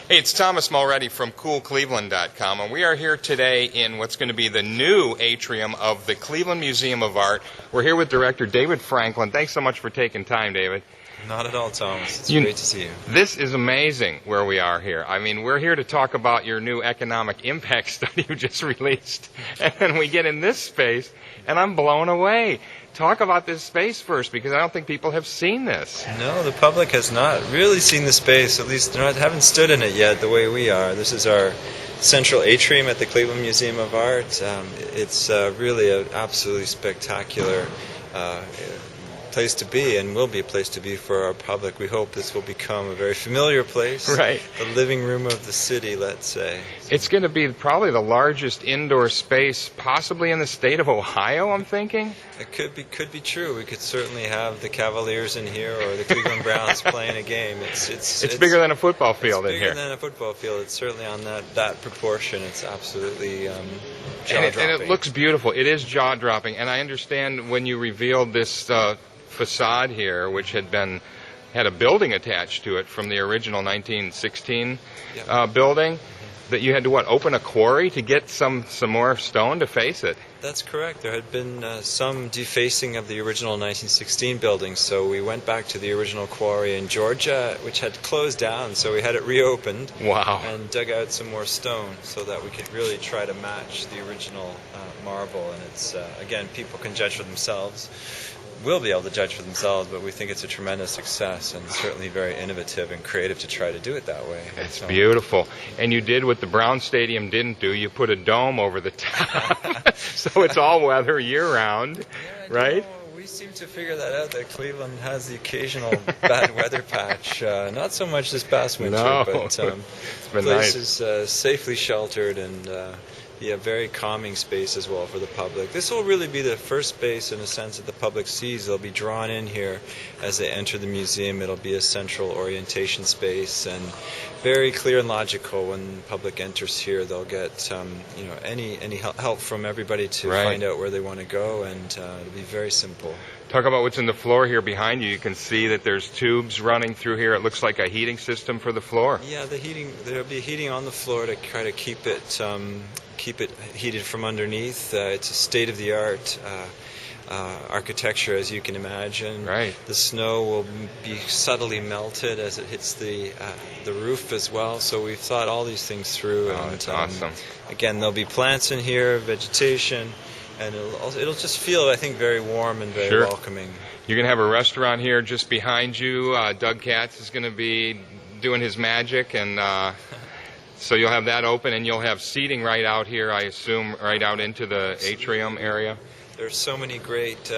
Hey, it's Thomas Mulready from CoolCleveland.com, and we are here today in what's going to be the new atrium of the Cleveland Museum of Art. We're here with Director David Franklin. Thanks so much for taking time, David. Not at all, Thomas. It's great to see you. This is amazing where we are here. I mean, we're here to talk about your new economic impact study you just released, and we get in this space, and I'm blown away. Talk about this space first, because I don't think people have seen this. No, the public has not really seen the space. At least they haven't stood in it yet the way we are. This is our central atrium at the Cleveland Museum of Art. It's really an absolutely spectacular place to be, and will be a place to be for our public. We hope this will become a very familiar place, right? The living room of the city, let's say. It's going to be probably the largest indoor space possibly in the state of Ohio, I'm thinking. It could be true. We could certainly have the Cavaliers in here or the Cleveland Browns playing a game. It's bigger than a football field in here. It's bigger than a football field. It's certainly on that proportion. It's absolutely jaw-dropping. And it looks beautiful. It is jaw-dropping. And I understand when you revealed this facade here, which had a building attached to it from the original 1916 building, that you had to open a quarry to get some more stone to face it. That's correct. There had been some defacing of the original 1916 building, so we went back to the original quarry in Georgia, which had closed down, so we had it reopened. Wow. And dug out some more stone so that we could really try to match the original marble. And it's again, people can judge for themselves. Will be able to judge for themselves, but we think it's a tremendous success and certainly very innovative and creative to try to do it that way. It's beautiful. And you did what the Brown Stadium didn't do. You put a dome over the top, so it's all weather year-round, right? We seem to figure that out, that Cleveland has the occasional bad weather patch. Not so much this past winter, but it's been the place nice. is safely sheltered and be a very calming space as well for the public. This will really be the first space, in a sense, that the public sees. They'll be drawn in here as they enter the museum. It'll be a central orientation space and very clear and logical. When the public enters here, they'll get any help from everybody to find out where they want to go, and it'll be very simple. Talk about what's in the floor here behind you. You can see that there's tubes running through here. It looks like a heating system for the floor. Yeah, there'll be heating on the floor to try to keep it heated from underneath. It's a state-of-the-art architecture, as you can imagine. Right. The snow will be subtly melted as it hits the roof as well. So we've thought all these things through. Oh, that's awesome. Again, there'll be plants in here, vegetation. And it'll just feel, I think, very warm and very welcoming. You're going to have a restaurant here just behind you. Doug Katz is going to be doing his magic, and so you'll have that open, and you'll have seating right out here, I assume, right out into the atrium area. There's so many great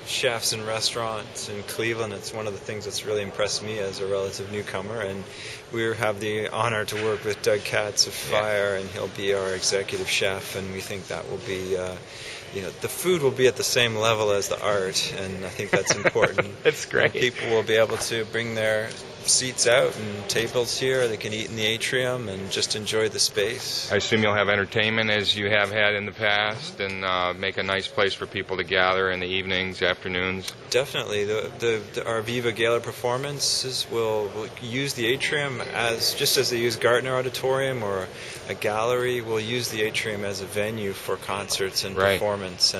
chefs and restaurants in Cleveland. It's one of the things that's really impressed me as a relative newcomer, and we have the honor to work with Doug Katz of Fire, and he'll be our executive chef, and we think that will be the food will be at the same level as the art, and I think that's important. That's great. People will be able to bring their seats out and tables here. They can eat in the atrium and just enjoy the space. I assume you'll have entertainment as you have had in the past, and make a nice place for people to gather in the evenings, afternoons. Definitely. Our Viva Gala performances will use the atrium just as they use Gartner Auditorium or a gallery. We'll use the atrium as a venue for concerts and performance,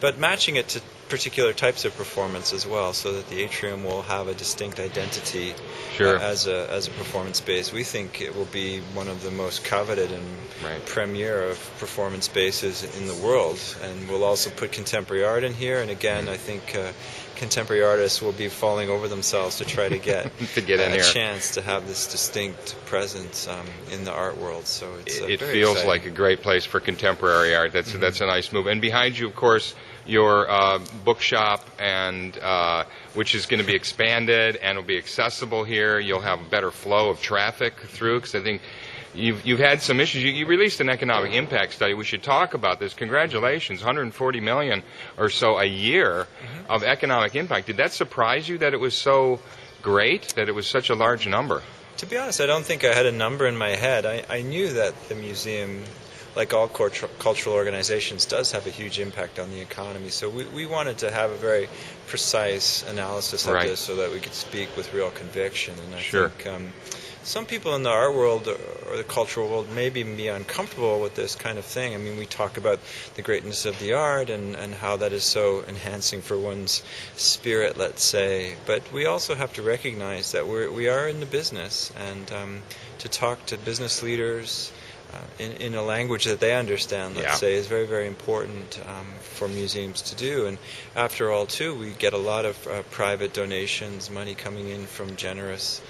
but matching it to particular types of performance as well, so that the atrium will have a distinct identity as a performance space. We think it will be one of the most coveted and premier of performance spaces in the world, and we'll also put contemporary art in here. And again, I think contemporary artists will be falling over themselves to try to get a chance to have this distinct presence in the art world. So it feels exciting. like a great place for contemporary art. That's a nice move. And behind you, of course, your bookshop, and which is going to be expanded and will be accessible here. You'll have a better flow of traffic through, because I think you've had some issues. You released an economic impact study. We should talk about this. Congratulations, $140 million or so a year of economic impact. Did that surprise you that it was so great, that it was such a large number? To be honest, I don't think I had a number in my head. I knew that the museum, like all cultural organizations, does have a huge impact on the economy. So we wanted to have a very precise analysis of this so that we could speak with real conviction. And I think some people in the art world or the cultural world may even be uncomfortable with this kind of thing. I mean, we talk about the greatness of the art and how that is so enhancing for one's spirit, let's say. But we also have to recognize that we are in the business, and to talk to business leaders in a language that they understand, let's say, is very, very important for museums to do. And after all, too, we get a lot of private donations, money coming in from generous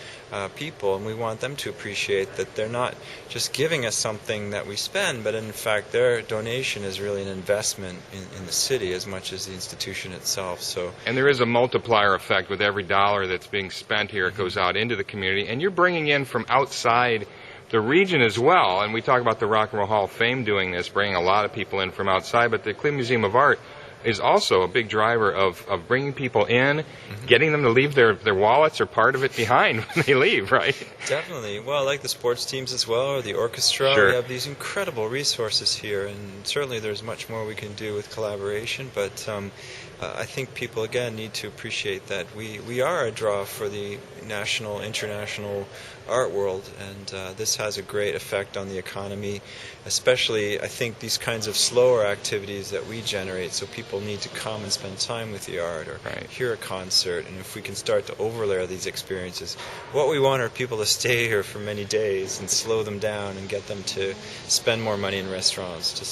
people, and we want them to appreciate that they're not just giving us something that we spend, but in fact their donation is really an investment in the city as much as the institution itself. So, and there is a multiplier effect with every dollar that's being spent here. It goes out into the community, and you're bringing in from outside the region as well. And we talk about the Rock and Roll Hall of Fame doing this, bringing a lot of people in from outside, but the Cleveland Museum of Art is also a big driver of bringing people in, getting them to leave their wallets or part of it behind when they leave, right? Definitely. Well, like the sports teams as well, or the orchestra, Sure. We have these incredible resources here, and certainly there's much more we can do with collaboration, but I think people, again, need to appreciate that we are a draw for the national, international art world, and this has a great effect on the economy, especially, I think, these kinds of slower activities that we generate, so people need to come and spend time with the art or hear a concert, and if we can start to overlay these experiences, what we want are people to stay here for many days and slow them down and get them to spend more money in restaurants, to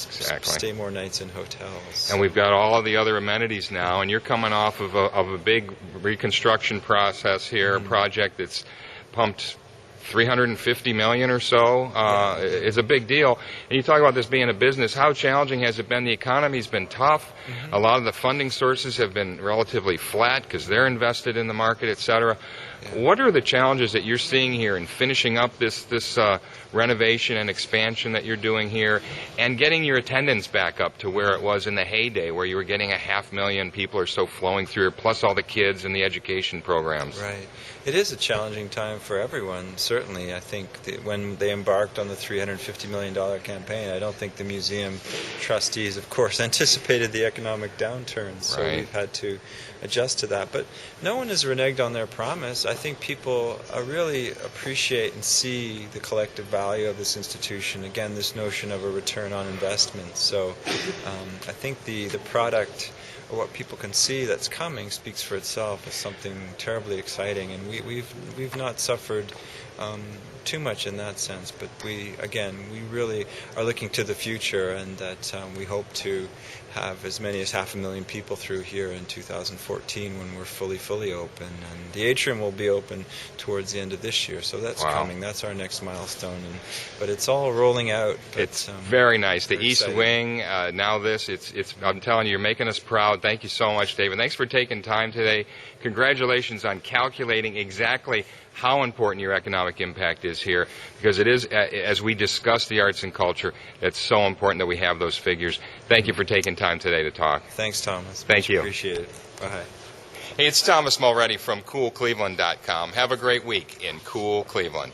stay more nights in hotels. And we've got all of the other amenities now, and you're coming off of a big reconstruction process here, a project that's pumped $350 million or so. It's a big deal. And you talk about this being a business. How challenging has it been? The economy's been tough. A lot of the funding sources have been relatively flat because they're invested in the market, et cetera. What are the challenges that you're seeing here in finishing up this renovation and expansion that you're doing here, and getting your attendance back up to where it was in the heyday, where you were getting 500,000 people or so flowing through, plus all the kids and the education programs? Right. It is a challenging time for everyone, certainly. I think when they embarked on the $350 million campaign, I don't think the museum trustees, of course, anticipated the economic downturn, so we've had to adjust to that. But no one has reneged on their promise. I think people really appreciate and see the collective value of this institution. Again, this notion of a return on investment. So I think the product, or what people can see that's coming, speaks for itself as something terribly exciting, and we've not suffered too much in that sense, but we really are looking to the future, and that we hope to have as many as 500,000 people through here in 2014 when we're fully open, and the Atrium will be open towards the end of this year, so that's coming. That's our next milestone, but it's all rolling out. It's very nice. The East exciting. Wing, now this, I'm telling you, you're making us proud. Thank you so much, David. Thanks for taking time today. Congratulations on calculating exactly how important your economic impact is here, because it is, as we discuss the arts and culture, it's so important that we have those figures. Thank you for taking time today to talk. Thanks, Thomas. Thank you. Appreciate it. Bye. Hey, it's Thomas Mulready from CoolCleveland.com. Have a great week in Cool Cleveland.